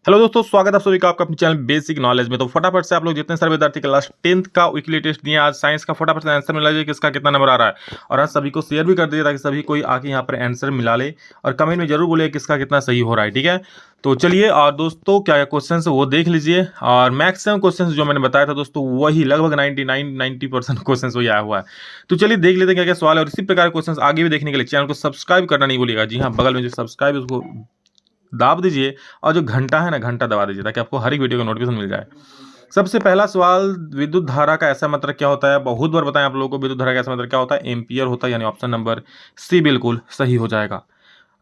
Hello दोस्तों, स्वागत है आप सभी का आपका अपने चैनल बेसिक नॉलेज में। तो फटाफट से आप लोग जितने सारे विद्यार्थी क्लास 10th का वीकली टेस्ट दिए, आज साइंस का फटाफट से आंसर मिला लीजिए किसका कितना नंबर आ रहा है। और आज सभी को शेयर भी कर दीजिए ताकि सभी कोई आके यहाँ पर आंसर मिला ले और कमेंट में जरूर बोले किसका कितना सही हो रहा है। ठीक है, तो चलिए। और दोस्तों क्या क्वेश्चन वो देख लीजिए, और मैक्सिमम क्वेश्चन जो मैंने बताया था दोस्तों वही लगभग 90% क्वेश्चन वही आया हुआ है। तो चलिए देख लेते हैं क्या क्या सवाल है, और इसी प्रकार क्वेश्चन आगे भी देखने के लिए चैनल को सब्सक्राइब करना नहीं भूलिएगा। जी हाँ, बगल में जो सब्सक्राइब उसको दाब दीजिए, और जो घंटा है ना घंटा दबा दीजिए ताकि आपको हर एक वीडियो का नोटिफिकेशन मिल जाए। सबसे पहला सवाल, विद्युत धारा का ऐसा मतलब क्या होता है। बहुत बार बताएं आप लोगों को, विद्युत धारा का ऐसा मतलब क्या होता है, एम्पियर होता है, यानी ऑप्शन नंबर सी बिल्कुल सही हो जाएगा।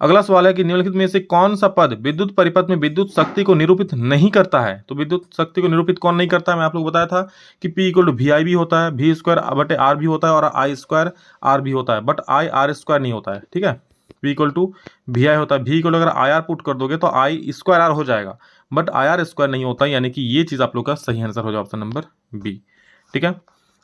अगला सवाल है कि निम्नलिखित में से कौन सा पद विद्युत परिपथ में विद्युत शक्ति को निरूपित नहीं करता है। तो विद्युत शक्ति को निरूपित कौन नहीं करता है, मैं आप लोग बताया था कि P इक्वल टू वी आई भी होता है, V स्क्वायर बटे आर भी होता है, और आई स्क्वायर आर भी होता है, बट आई आर स्क्वायर नहीं होता है। ठीक है, P इक्वल टू वी आई होता है, V इक्वल अगर आई आर पुट कर दोगे तो आई स्क्वायर आर हो जाएगा, बट आई आर स्क्वायर नहीं होता, यानी कि ये चीज आप लोग का सही आंसर हो जाए ऑप्शन नंबर बी। ठीक है,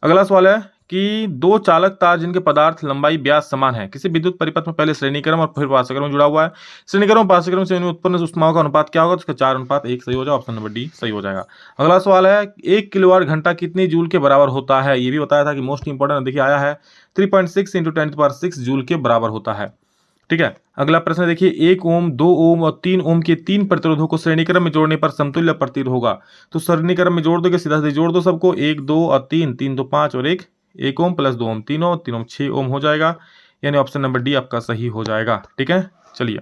अगला सवाल है कि दो चालक तार जिनके पदार्थ लंबाई व्यास समान है, किसी विद्युत परिपथ में पहले श्रेणीक्रम और फिर पार्श्वक्रम जुड़ा हुआ है। श्रेणीक्रम और पार्श्वक्रम से उत्पन्न ऊष्माओं का अनुपात क्या होगा, तो उसका 4:1 सही हो जाएगा, ऑप्शन नंबर डी सही हो जाएगा। अगला सवाल है 1 किलोवाट घंटा कितनी जूल के बराबर होता है। ये भी बताया था कि मोस्ट इंपोर्टेंट, देखिए आया है 3.6 × 10⁻6 जूल के बराबर होता है। ठीक है, अगला प्रश्न देखिए, 1 ओम 2 ओम और 3 ओम के 3 प्रतिरोधों को श्रेणीक्रम में जोड़ने पर समतुल्य प्रतीत होगा। तो श्रेणीक्रम में जोड़ दोगे, सीधा सीधा जोड़ दो सबको, 1 2 और 3, 3 तो 5 और 1 ओम प्लस 2 ओम 3 ओम, 3 ओम 6 ओम हो जाएगा, यानी ऑप्शन नंबर डी आपका सही हो जाएगा। ठीक है, चलिए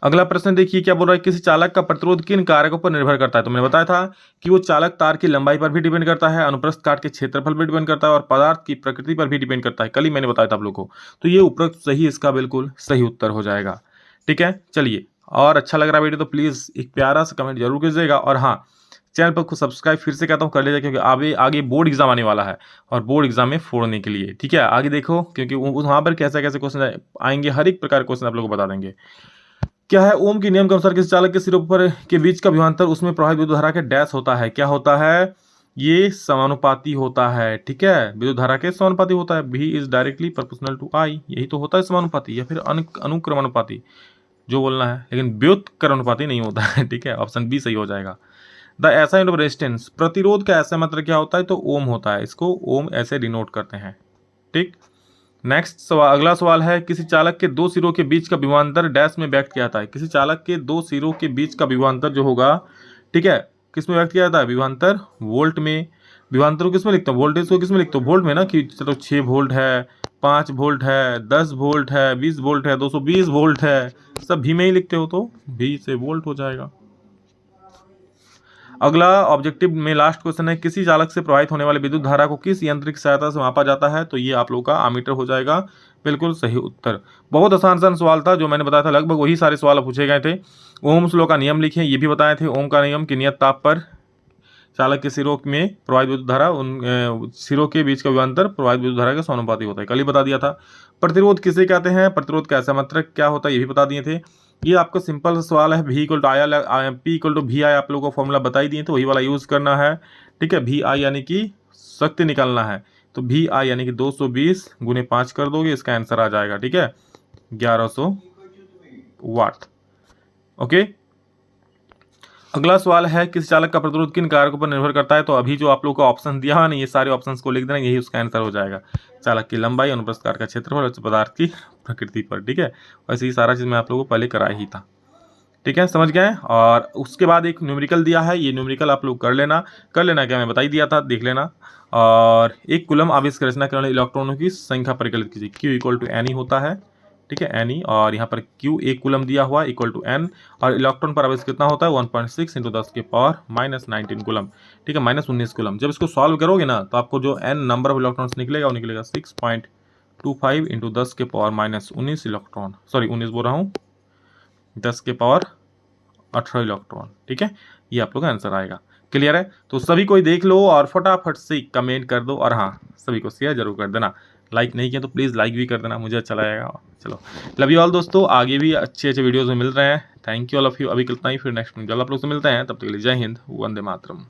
अगला प्रश्न देखिए क्या बोल रहा है, किसी चालक का प्रतिरोध किन कारकों पर निर्भर करता है। तो मैंने बताया था कि वो चालक तार की लंबाई पर भी डिपेंड करता है, अनुप्रस्थ काट के क्षेत्रफल पर डिपेंड करता है, और पदार्थ की प्रकृति पर भी डिपेंड करता है। कल ही मैंने बताया था आप लोग को, तो ये उपरोक्त सही इसका बिल्कुल सही उत्तर हो जाएगा। ठीक है, चलिए, और अच्छा लग रहा है वीडियो तो प्लीज एक प्यारा सा कमेंट जरूर कीजिएगा, और हाँ चैनल पर को सब्सक्राइब फिर से कहता हूँ कर लीजिए, क्योंकि आगे आगे बोर्ड एग्जाम आने वाला है, और बोर्ड एग्जाम में फोड़ने के लिए। ठीक है, आगे देखो, क्योंकि वहाँ पर कैसे कैसे क्वेश्चन आएंगे, हर एक प्रकार के क्वेश्चन आप लोग को बता देंगे। क्या है, ओम के नियम के अनुसार किसी चालक के सिरों पर के बीच का विभवांतर उसमें प्रवाहित विद्युत धारा के डैश होता है। क्या होता है, ये समानुपाती होता है। ठीक है, विद्युत धारा के समानुपाती होता है। V is directly proportional to I, यही तो होता है समानुपाती, या फिर अनुक्रमानुपाती जो बोलना है, लेकिन व्युत्क्रमानुपाती नहीं होता है। ठीक है, ऑप्शन बी सही हो जाएगा। द ऐसा यूनिट ऑफ रेजिस्टेंस, प्रतिरोध का ऐसा मतलब क्या होता है, तो ओम होता है, इसको ओम ऐसे डिनोट करते हैं। ठीक, नेक्स्ट सवाल, अगला सवाल है किसी चालक के दो सिरों के बीच का विभवांतर डैश में व्यक्त किया जाता है। किसी चालक के दो सिरों के बीच का विभवांतर जो होगा, ठीक है, किस में व्यक्त किया जाता है, विभवांतर वोल्ट में। विभवांतर को किस में लिखते हो, वोल्टेज को किस में लिखते हो, वोल्ट में ना, कि चलो 6 वोल्ट है, 5 वोल्ट है, 10 वोल्ट है, 20 वोल्ट है, 220 वोल्ट है, सब भी में ही लिखते हो, तो भी से वोल्ट हो जाएगा। अगला ऑब्जेक्टिव में लास्ट क्वेश्चन है, किसी चालक से प्रवाहित होने वाली विद्युत धारा को किस यंत्र की सहायता से मापा जाता है। तो ये आप लोगों का आमीटर हो जाएगा, बिल्कुल सही उत्तर। बहुत आसान सवाल था जो मैंने बताया था, लगभग वही सारे सवाल पूछे गए थे। ओम्स लॉ का नियम लिखे, ये भी बताए थे। ओम का नियम कि नियत ताप पर चालक के सिरों में प्रवाहित विद्युत धारा उन सिरों के बीच का विभवांतर प्रवाहित विद्युत धारा के समानुपाती होता है, कल ही बता दिया था। प्रतिरोध किसे कहते हैं, प्रतिरोध का ऐसा मतलब क्या होता है, ये भी बता दिए थे। ये आपका सिंपल सवाल है, V equal to I P equal to V I आप लोगों को फॉर्मूला बता ही दिए, तो वही वाला यूज करना है। ठीक है, वी आई यानी कि शक्ति निकालना है, तो वी आई यानी कि 220 गुने 5 कर दोगे, इसका आंसर आ जाएगा। ठीक है, 1100 वाट। ओके, अगला सवाल है किसी चालक का प्रतिरोध किन कारकों पर निर्भर करता है। तो अभी जो आप लोग का ऑप्शन दिया है ना, ये सारे ऑप्शंस को लिख देना, यही उसका आंसर हो जाएगा। चालक की लंबाई, अनुप्रस्थ काट का क्षेत्रफल और पदार्थ की प्रकृति पर। ठीक है, वैसे ही सारा चीज मैं आप लोगों को पहले कराया ही था। ठीक है, समझ गए। और उसके बाद एक न्यूमेरिकल दिया है, ये न्यूमेरिकल आप लोग कर लेना क्या मैं बता ही दिया था, देख लेना। और एक कूलम आवेश की रचना करने वाले इलेक्ट्रॉनों की संख्या परिकलित कीजिए। Q इक्वल टू एन होता है। ठीक है, एन, और यहाँ पर Q एक कूलम दिया हुआ इक्वल टू एन, और इलेक्ट्रॉन पर आवेश कितना होता है, 1.6 × 10⁻−19 कूलम। ठीक है, -19 कूलम। जब इसको सॉल्व करोगे ना, तो आपको जो एन नंबर ऑफ इलेक्ट्रॉन्स निकलेगा वो निकलेगा 6.25 × 10⁻−19 इलेक्ट्रॉन, सॉरी 19 बोल रहा हूँ, 10⁻18 इलेक्ट्रॉन। ठीक है, ये आप लोग का आंसर आएगा। क्लियर है, तो सभी कोई देख लो और फटाफट से कमेंट कर दो, और हाँ सभी को शेयर जरूर कर देना। लाइक नहीं किया तो प्लीज़ लाइक भी कर देना, मुझे अच्छा लगेगा। चलो, लव यू ऑल दोस्तों, आगे भी अच्छे वीडियोज़ में मिल रहे हैं। Thank you all of you. अभी कितना ही, फिर नेक्स्ट जल्द आप लोग से मिलते हैं, तब तक के लिए जय हिंद, वंदे मातरम।